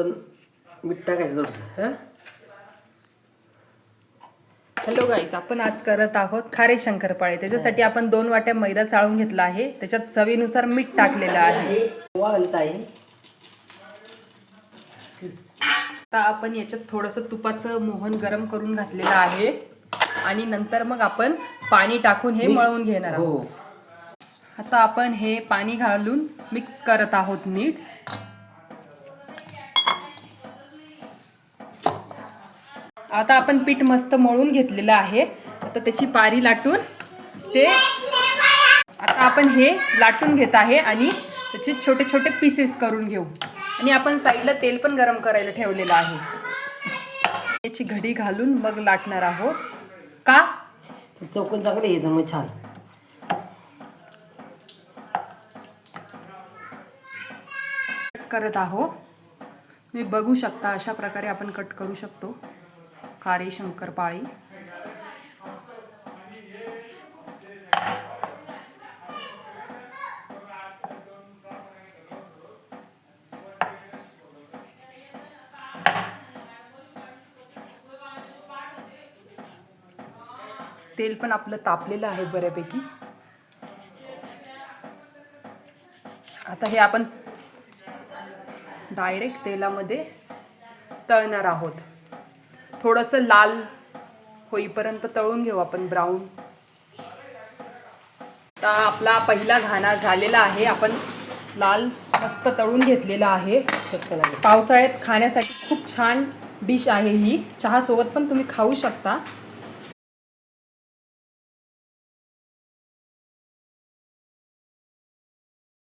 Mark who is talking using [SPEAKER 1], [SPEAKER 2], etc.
[SPEAKER 1] पण मीठ टाकायचं थोडंसं. हां,
[SPEAKER 2] हॅलो गाईज, आपण आज करत आहोत खारे शंकरपाळे. त्याच्यासाठी आपण 2 वाट्या मैदा चाळून घेतला आहे. त्याच्यात चवीनुसार मीठ टाकलेलं आहे.
[SPEAKER 1] वाळत आहे.
[SPEAKER 2] आता आपण याच्यात थोडंसं तुपाचं मोहन गरम करून घातलेलं आहे आणि नंतर मग आपण पाणी टाकून हे मळून घेणार आहोत.
[SPEAKER 1] हो,
[SPEAKER 2] आता आपण हे पाणी घालून मिक्स करत आहोत नीट. आता आपण पीठ मस्त मळून घेतलेलं आहे. आता त्याची पारी लाटून ते आता आपण हे लाटून घेत आहे आणि त्याचे छोटे छोटे पीसेस करून घेऊ. आणि आपण साईडला तेल पण गरम करायला ठेवलेलं आहे. याची घडी घालून मग लाटणार आहोत. का
[SPEAKER 1] चौकन चांगले येतं मग छान.
[SPEAKER 2] करत आहोत. मी बघू शकता अशा प्रकारे आपण कट करू शकतो खारे शंकरपाळी. तेल पण आपलं तापलेलं आहे बऱ्यापैकी. आता हे आपण डायरेक्ट तेलामध्ये तळणार आहोत. थोडंसं लाल होईपर्यंत तळून घेऊ आपण, ब्राऊन. आता आपला पहिला घाणा झालेला आहे. आपण लाल मस्त तळून घेतलेला आहे. पावसाळ्यात खाण्यासाठी खूप छान डिश आहे ही. चहासोबत पण तुम्ही खाऊ शकता.